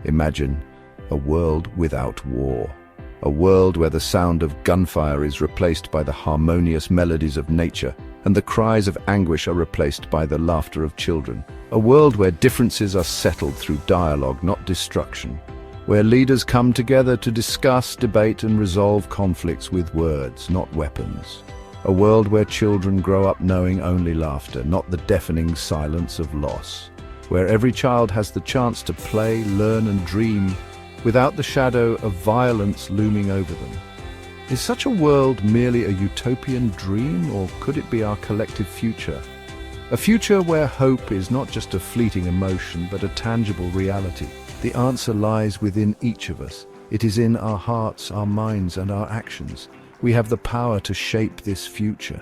Imagine a world without war. A world where the sound of gunfire is replaced by the harmonious melodies of nature, and the cries of anguish are replaced by the laughter of children. A world where differences are settled through dialogue, not destruction. Where leaders come together to discuss, debate, and resolve conflicts with words, not weapons. A world where children grow up knowing only laughter, not the deafening silence of loss. Where every child has the chance to play, learn, and dream without the shadow of violence looming over them. Is such a world merely a utopian dream, or could it be our collective future? A future where hope is not just a fleeting emotion, but a tangible reality. The answer lies within each of us. It is in our hearts, our minds, and our actions. We have the power to shape this future.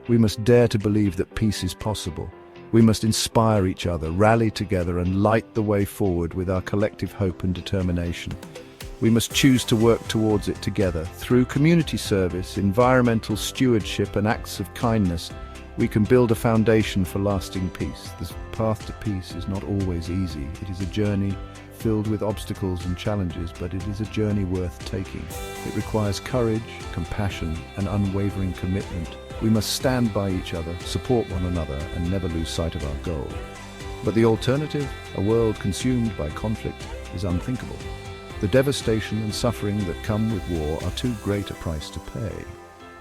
We must dare to believe that peace is possible. We must inspire each other, rally together, and light the way forward with our collective hope and determination. We must choose to work towards it together. Through community service, environmental stewardship, and acts of kindness, we can build a foundation for lasting peace. The path to peace is not always easy. It is a journey filled with obstacles and challenges, but it is a journey worth taking. It requires courage, compassion, and unwavering commitment. We must stand by each other, support one another, and never lose sight of our goal. But the alternative, a world consumed by conflict, is unthinkable. The devastation and suffering that come with war are too great a price to pay.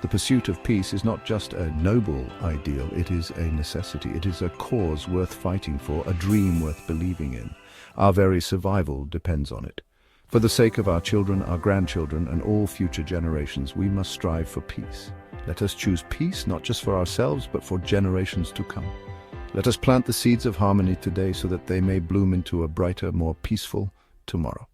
The pursuit of peace is not just a noble ideal, it is a necessity. It is a cause worth fighting for, a dream worth believing in. Our very survival depends on it. For the sake of our children, our grandchildren, and all future generations, we must strive for peace. Let us choose peace not just for ourselves, but for generations to come. Let us plant the seeds of harmony today so that they may bloom into a brighter, more peaceful tomorrow.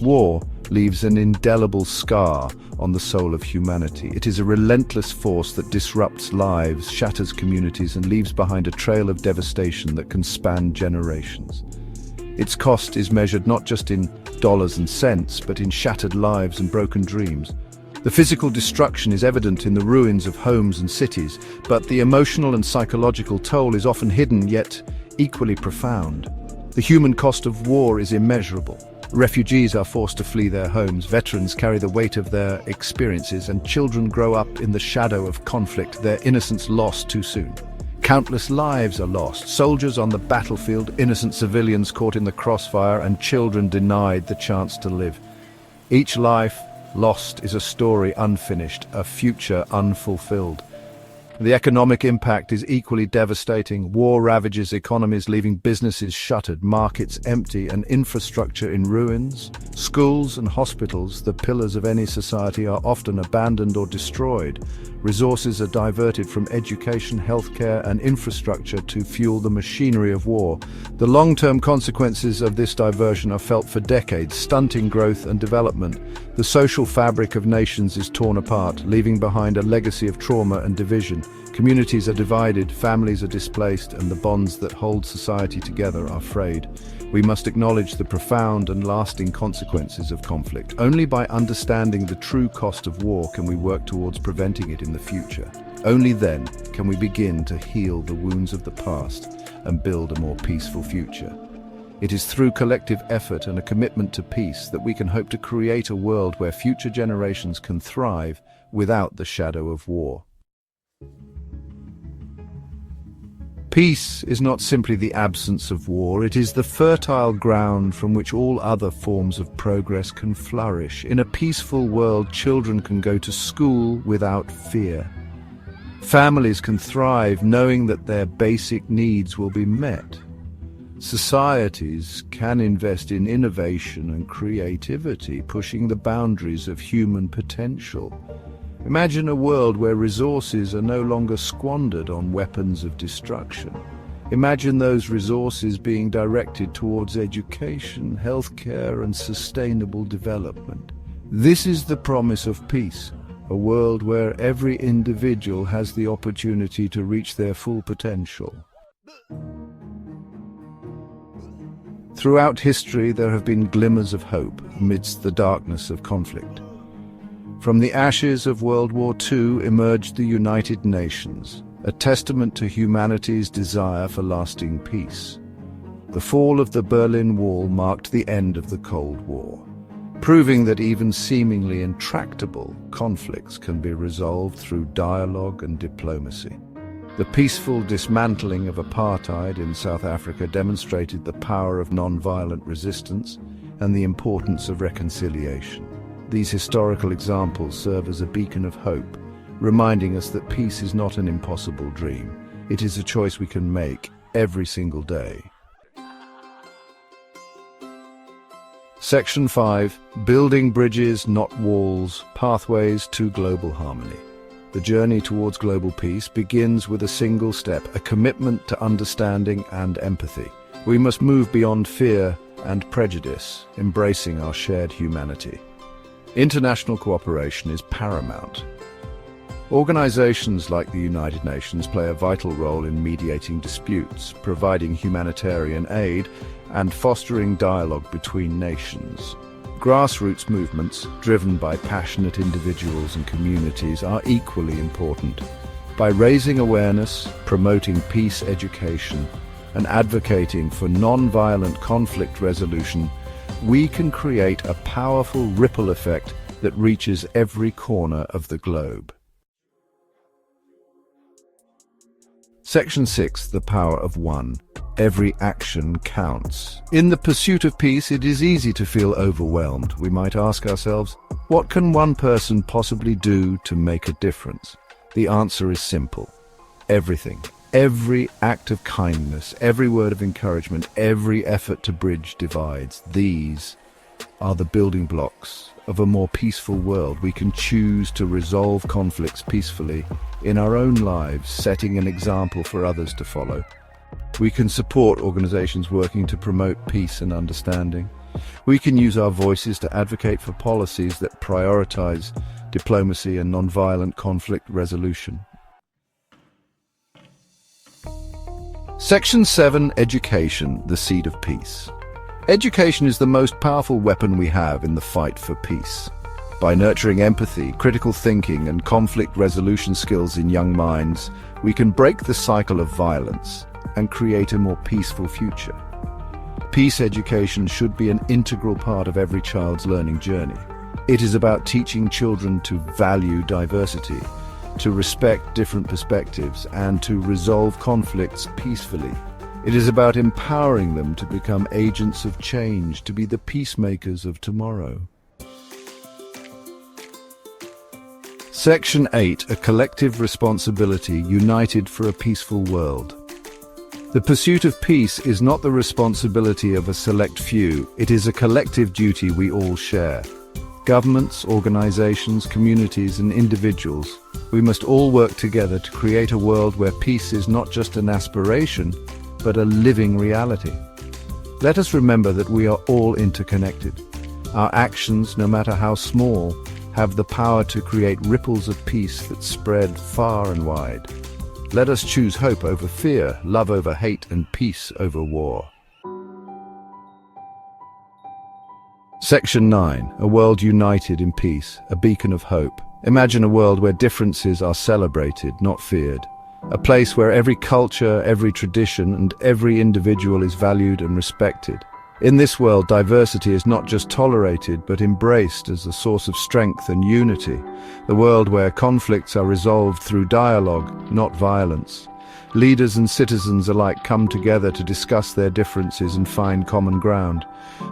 War leaves an indelible scar on the soul of humanity. It is a relentless force that disrupts lives, shatters communities, and leaves behind a trail of devastation that can span generations. Its cost is measured not just in dollars and cents, but in shattered lives and broken dreams. The physical destruction is evident in the ruins of homes and cities, but the emotional and psychological toll is often hidden, yet equally profound. The human cost of war is immeasurable. Refugees are forced to flee their homes, veterans carry the weight of their experiences, and children grow up in the shadow of conflict, their innocence lost too soon. Countless lives are lost, soldiers on the battlefield, innocent civilians caught in the crossfire, and children denied the chance to live. Each life lost is a story unfinished, a future unfulfilled. The economic impact is equally devastating. War ravages economies, leaving businesses shuttered, markets empty, and infrastructure in ruins. Schools and hospitals, the pillars of any society, are often abandoned or destroyed. Resources are diverted from education, healthcare, and infrastructure to fuel the machinery of war. The long-term consequences of this diversion are felt for decades, stunting growth and development. The social fabric of nations is torn apart, leaving behind a legacy of trauma and division. Communities are divided, families are displaced, and the bonds that hold society together are frayed. We must acknowledge the profound and lasting consequences of conflict. Only by understanding the true cost of war can we work towards preventing it in the future. Only then can we begin to heal the wounds of the past and build a more peaceful future. It is through collective effort and a commitment to peace that we can hope to create a world where future generations can thrive without the shadow of war. Peace is not simply the absence of war, it is the fertile ground from which all other forms of progress can flourish. In a peaceful world, children can go to school without fear. Families can thrive knowing that their basic needs will be met. Societies can invest in innovation and creativity, pushing the boundaries of human potential. Imagine a world where resources are no longer squandered on weapons of destruction. Imagine those resources being directed towards education, healthcare, and sustainable development. This is the promise of peace, a world where every individual has the opportunity to reach their full potential. Throughout history, there have been glimmers of hope amidst the darkness of conflict. From the ashes of World War II emerged the United Nations, a testament to humanity's desire for lasting peace. The fall of the Berlin Wall marked the end of the Cold War, proving that even seemingly intractable conflicts can be resolved through dialogue and diplomacy. The peaceful dismantling of apartheid in South Africa demonstrated the power of non-violent resistance and the importance of reconciliation. These historical examples serve as a beacon of hope, reminding us that peace is not an impossible dream. It is a choice we can make every single day. Section 5. Building bridges, not walls, pathways to global harmony. The journey towards global peace begins with a single step, a commitment to understanding and empathy. We must move beyond fear and prejudice, embracing our shared humanity. International cooperation is paramount. Organizations like the United Nations play a vital role in mediating disputes, providing humanitarian aid, and fostering dialogue between nations. Grassroots movements, driven by passionate individuals and communities, are equally important. By raising awareness, promoting peace education, and advocating for non-violent conflict resolution, we can create a powerful ripple effect that reaches every corner of the globe. Section 6. The power of one. Every action counts. In the pursuit of peace, it is easy to feel overwhelmed. We might ask ourselves, what can one person possibly do to make a difference? The answer is simple. Everything. Every act of kindness, every word of encouragement, every effort to bridge divides. These are the building blocks of a more peaceful world. We can choose to resolve conflicts peacefully in our own lives, setting an example for others to follow. We can support organizations working to promote peace and understanding. We can use our voices to advocate for policies that prioritize diplomacy and nonviolent conflict resolution. Section 7. Education, the seed of peace. Education is the most powerful weapon we have in the fight for peace. By nurturing empathy, critical thinking, and conflict resolution skills in young minds, we can break the cycle of violence and create a more peaceful future. Peace education should be an integral part of every child's learning journey. It is about teaching children to value diversity, to respect different perspectives, and to resolve conflicts peacefully. It is about empowering them to become agents of change, to be the peacemakers of tomorrow. Section 8. A collective responsibility, united for a peaceful world. The pursuit of peace is not the responsibility of a select few. It is a collective duty we all share. Governments, organizations, communities, and individuals, we must all work together to create a world where peace is not just an aspiration, but a living reality. Let us remember that we are all interconnected. Our actions, no matter how small, have the power to create ripples of peace that spread far and wide. Let us choose hope over fear, love over hate, and peace over war. Section 9. A world united in peace, a beacon of hope. Imagine a world where differences are celebrated, not feared. A place where every culture, every tradition, and every individual is valued and respected. In this world, diversity is not just tolerated, but embraced as a source of strength and unity. The world where conflicts are resolved through dialogue, not violence. Leaders and citizens alike come together to discuss their differences and find common ground.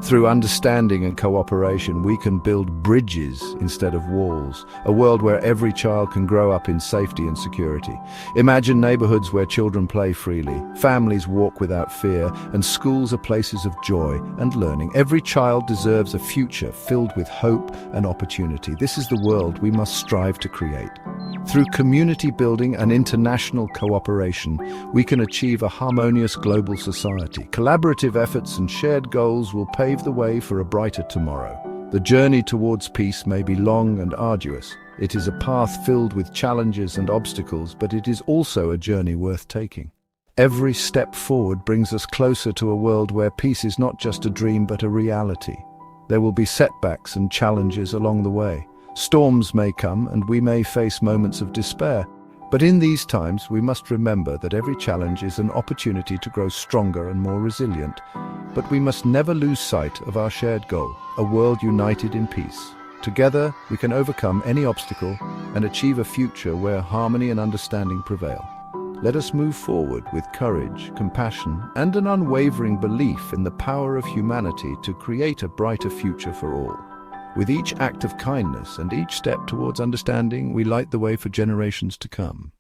Through understanding and cooperation, we can build bridges instead of walls, a world where every child can grow up in safety and security. Imagine neighborhoods where children play freely, families walk without fear, and schools are places of joy and learning. Every child deserves a future filled with hope and opportunity. This is the world we must strive to create. Through community building and international cooperation, we can achieve a harmonious global society. Collaborative efforts and shared goals will pave the way for a brighter tomorrow. The journey towards peace may be long and arduous. It is a path filled with challenges and obstacles, but it is also a journey worth taking. Every step forward brings us closer to a world where peace is not just a dream but a reality. There will be setbacks and challenges along the way. Storms may come and we may face moments of despair, But in these times, we must remember that every challenge is an opportunity to grow stronger and more resilient. But we must never lose sight of our shared goal, a world united in peace. Together, we can overcome any obstacle and achieve a future where harmony and understanding prevail. Let us move forward with courage, compassion, and an unwavering belief in the power of humanity to create a brighter future for all. With each act of kindness and each step towards understanding, we light the way for generations to come.